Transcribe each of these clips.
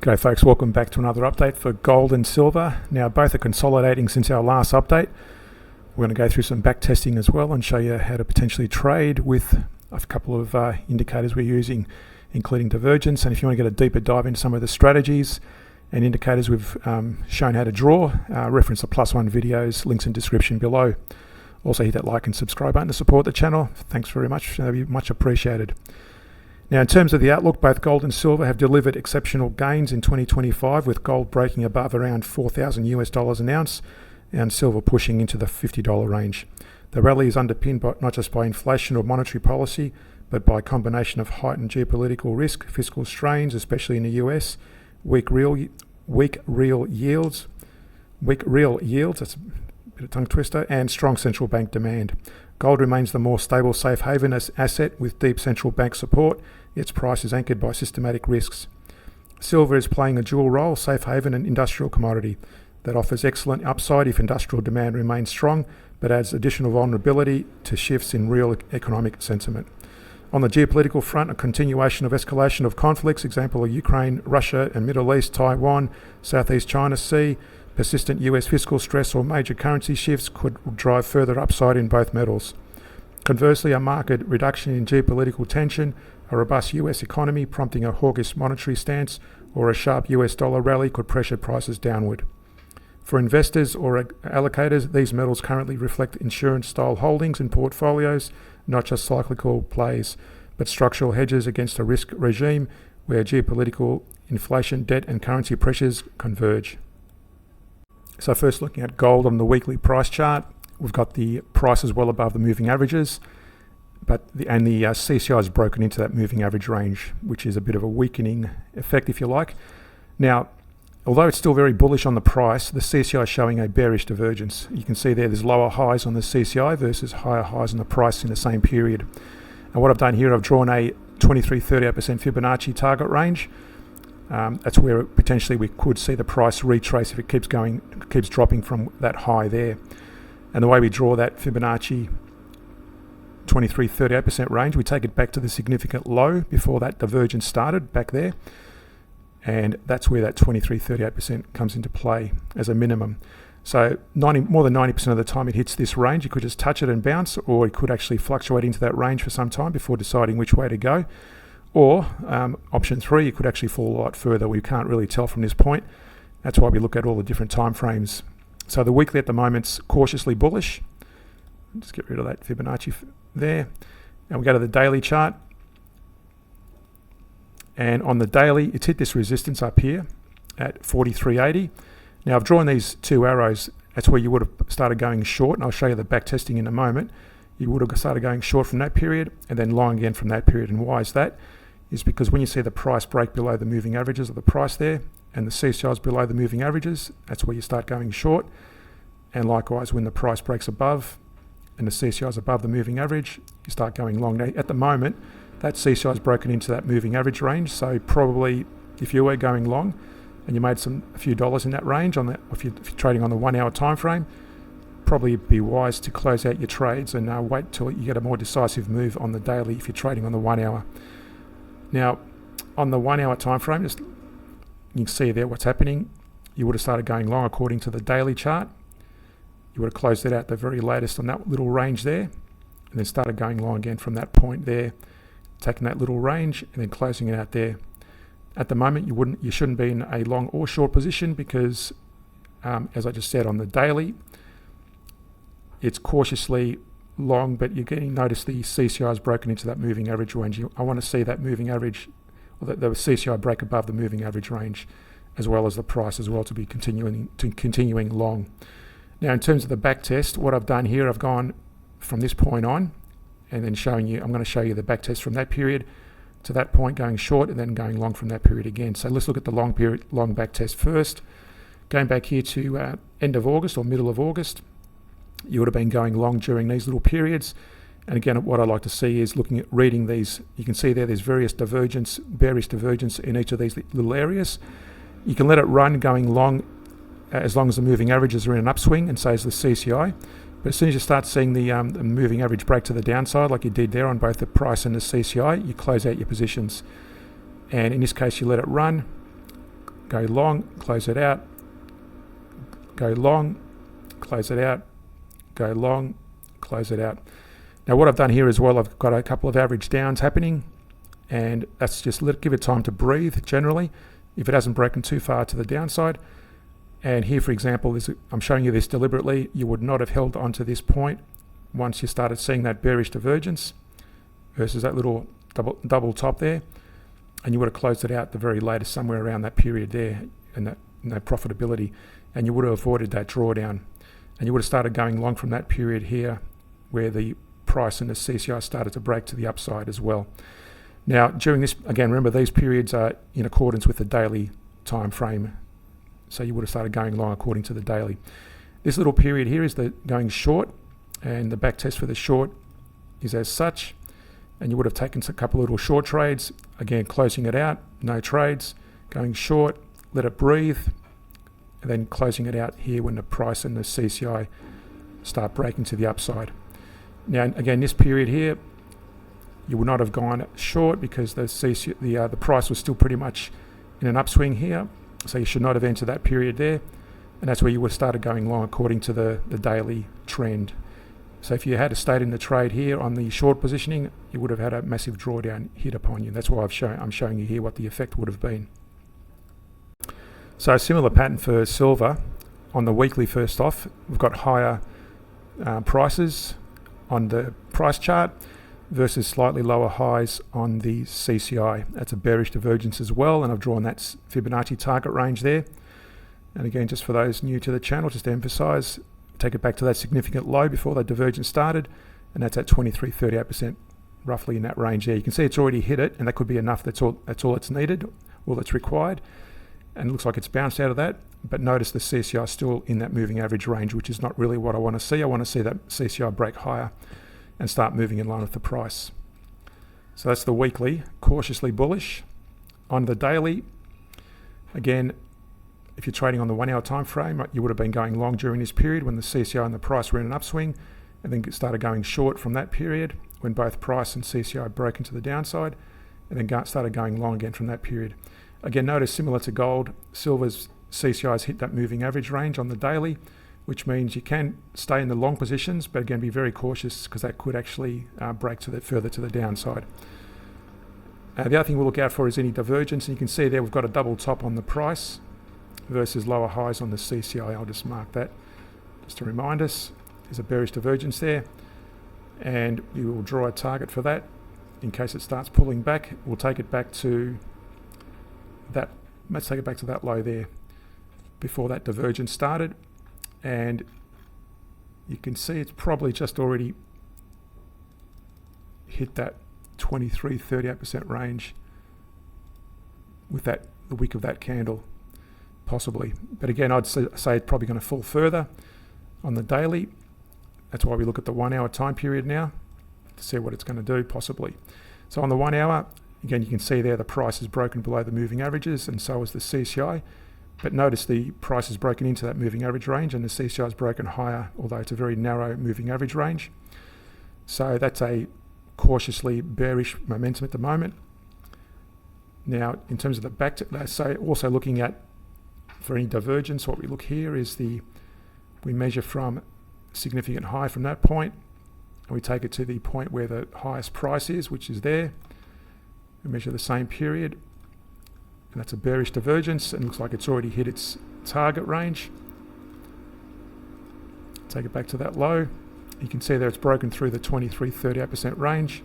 G'day folks, welcome back to another update for gold and silver. Now both are consolidating since our last update. We're going to go through some back testing as well and show you how to potentially trade with a couple of indicators we're using, including divergence. And if you want to get a deeper dive into some of the strategies and indicators we've shown how to draw, reference the +1 videos, links in description below. Also hit that like and subscribe button to support the channel. Thanks very much, that'd be much appreciated. Now in terms of the outlook, both gold and silver have delivered exceptional gains in 2025, with gold breaking above around $4,000 an ounce and silver pushing into the $50 range. The rally is underpinned not just by inflation or monetary policy, but by a combination of heightened geopolitical risk, fiscal strains, especially in the US, weak real yields, that's a bit of tongue twister, and strong central bank demand. Gold remains the more stable safe haven asset with deep central bank support. Its price is anchored by systematic risks. Silver is playing a dual role, safe haven and industrial commodity, that offers excellent upside if industrial demand remains strong, but adds additional vulnerability to shifts in real economic sentiment. On the geopolitical front, a continuation of escalation of conflicts, example of Ukraine, Russia and Middle East, Taiwan, Southeast China Sea, persistent US fiscal stress or major currency shifts could drive further upside in both metals. Conversely, a marked reduction in geopolitical tension, a robust US economy prompting a hawkish monetary stance, or a sharp US dollar rally could pressure prices downward. For investors or allocators, these metals currently reflect insurance-style holdings in portfolios, not just cyclical plays, but structural hedges against a risk regime where geopolitical, inflation, debt and currency pressures converge. So first, looking at gold on the weekly price chart, we've got the prices well above the moving averages, but the CCI has broken into that moving average range, which is a bit of a weakening effect, if you like. Now, although it's still very bullish on the price, the CCI is showing a bearish divergence. You can see there's lower highs on the CCI versus higher highs on the price in the same period. And what I've done here, I've drawn a 23-38% Fibonacci target range. That's where potentially we could see the price retrace if it keeps dropping from that high there. And the way we draw that Fibonacci 23-38% range, we take it back to the significant low before that divergence started back there. And that's where that 23-38% comes into play as a minimum. So more than 90% of the time it hits this range, you could just touch it and bounce, or it could actually fluctuate into that range for some time before deciding which way to go. Or option 3, you could actually fall a lot further. We can't really tell from this point. That's why we look at all the different time frames. So the weekly at the moment's cautiously bullish. Just get rid of that Fibonacci there. And we go to the daily chart. And on the daily, it's hit this resistance up here at 43.80. Now I've drawn these two arrows. That's where you would have started going short, and I'll show you the back testing in a moment. You would have started going short from that period and then long again from that period. And why is that? Is because when you see the price break below the moving averages of the price there, and the CCI is below the moving averages, that's where you start going short. And likewise, when the price breaks above and the CCI is above the moving average, you start going long. Now, at the moment, that CCI is broken into that moving average range. So probably if you were going long and you made a few dollars in that range, if you're trading on the 1 hour time frame, probably be wise to close out your trades and wait till you get a more decisive move on the daily if you're trading on the 1 hour. Now, on the 1 hour time frame, just you can see there what's happening. You would have started going long according to the daily chart. You would have closed it out the very latest on that little range there, and then started going long again from that point there, taking that little range and then closing it out there. At the moment, you shouldn't be in a long or short position because, as I just said, on the daily, it's cautiously long, but you're getting notice the CCI is broken into that moving average range. I want to see that moving average, or the CCI break above the moving average range, as well as the price as well, to be continuing long. Now, in terms of the back test, what I've done here, I've gone from this point on, and then I'm going to show you the back test from that period to that point, going short, and then going long from that period again. So let's look at the long back test first. Going back here to end of August or middle of August, you would have been going long during these little periods. And again, what I like to see is looking at reading these. You can see there's various bearish divergence in each of these little areas. You can let it run going long as long as the moving averages are in an upswing, and so is the CCI. But as soon as you start seeing the moving average break to the downside, like you did there on both the price and the CCI, you close out your positions. And in this case, you let it run, go long, close it out, go long, close it out, go long, close it out. Now what I've done here as well, I've got a couple of average downs happening, and that's just give it time to breathe generally if it hasn't broken too far to the downside. And here, for example, I'm showing you this deliberately. You would not have held onto this point once you started seeing that bearish divergence versus that little double top there, and you would have closed it out the very latest somewhere around that period there, and that profitability, and you would have avoided that drawdown, and you would have started going long from that period here where the price and the CCI started to break to the upside as well. Now during this, again, remember these periods are in accordance with the daily time frame, so you would have started going long according to the daily. This little period here is the going short, and the back test for the short is as such, and you would have taken a couple of little short trades, again closing it out, no trades, going short, let it breathe, and then closing it out here when the price and the CCI start breaking to the upside. Now again, this period here, you would not have gone short because the price was still pretty much in an upswing here, so you should not have entered that period there, and that's where you would have started going long according to the daily trend. So if you had stayed in the trade here on the short positioning, you would have had a massive drawdown hit upon you. That's why I'm showing you here what the effect would have been. So a similar pattern for silver. On the weekly, first off, we've got higher prices on the price chart versus slightly lower highs on the CCI. That's a bearish divergence as well, and I've drawn that Fibonacci target range there. And again, just for those new to the channel, just to emphasize, take it back to that significant low before that divergence started, and that's at 38%, roughly in that range there. You can see it's already hit it, and that could be enough. That's all it's needed, all that's required, and it looks like it's bounced out of that. But notice the CCI is still in that moving average range, which is not really what I want to see. I want to see that CCI break higher and start moving in line with the price. So that's the weekly, cautiously bullish. On the daily, again, if you're trading on the 1 hour time frame, you would have been going long during this period when the CCI and the price were in an upswing, and then started going short from that period when both price and CCI broke into the downside, and then started going long again from that period. Again, notice similar to gold, silver's CCI has hit that moving average range on the daily, which means you can stay in the long positions, but again, be very cautious because that could actually break further to the downside. The other thing we'll look out for is any divergence, and you can see there we've got a double top on the price versus lower highs on the CCI. I'll just mark that just to remind us. There's a bearish divergence there, and we will draw a target for that in case it starts pulling back. We'll take it back to that. Let's take it back to that low there before that divergence started, and you can see it's probably just already hit that 38% range with the wick of that candle, possibly. But again, I'd say it's probably going to fall further on the daily. That's why we look at the 1 hour time period now to see what it's going to do, possibly. So on the 1 hour, again, you can see there the price is broken below the moving averages, and so is the CCI. But notice the price has broken into that moving average range, and the CCI is broken higher, although it's a very narrow moving average range. So that's a cautiously bearish momentum at the moment. Now, in terms of the also looking at for any divergence, what we look here is we measure from significant high from that point, and we take it to the point where the highest price is, which is there. We measure the same period, and that's a bearish divergence, and looks like it's already hit its target range. Take it back to that low. You can see there it's broken through the 38% range.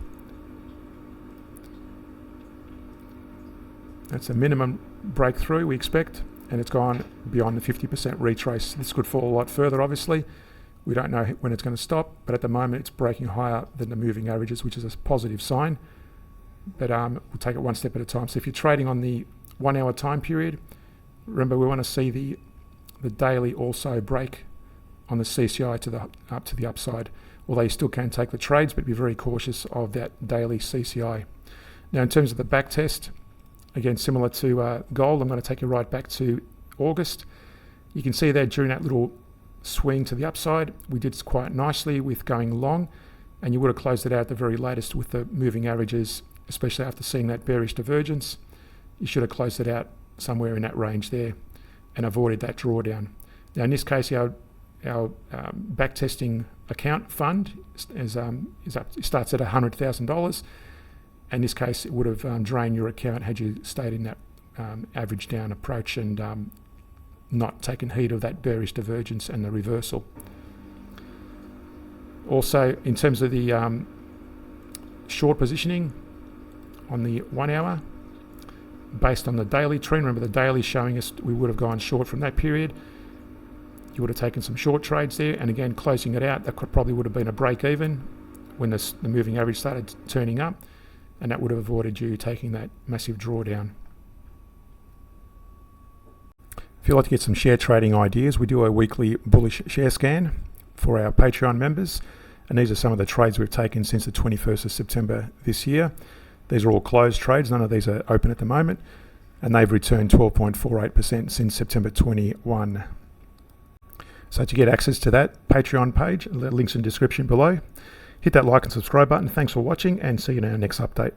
That's a minimum breakthrough we expect, and it's gone beyond the 50% retrace. This could fall a lot further, obviously. We don't know when it's going to stop, but at the moment it's breaking higher than the moving averages, which is a positive sign. But we'll take it one step at a time. So if you're trading on the 1 hour time period, remember we want to see the daily also break on the CCI up to the upside, although you still can take the trades, but be very cautious of that daily CCI. Now in terms of the back test, again similar to gold, I'm going to take you right back to August. You can see there during that little swing to the upside, we did quite nicely with going long, and you would have closed it out at the very latest with the moving averages, especially after seeing that bearish divergence. You should have closed it out somewhere in that range there and avoided that drawdown. Now in this case, our backtesting account fund is up, starts at $100,000. In this case, it would have drained your account had you stayed in that average down approach and not taken heed of that bearish divergence and the reversal. Also, in terms of the short positioning on the 1 hour, based on the daily trend, remember the daily showing us we would have gone short from that period. You would have taken some short trades there, and again, closing it out, that probably would have been a break even when the moving average started turning up, and that would have avoided you taking that massive drawdown. If you'd like to get some share trading ideas, we do a weekly bullish share scan for our Patreon members, and these are some of the trades we've taken since the 21st of September this year. These are all closed trades, none of these are open at the moment, and they've returned 12.48% since September 21. So to get access to that Patreon page, the link's in the description below. Hit that like and subscribe button. Thanks for watching, and see you in our next update.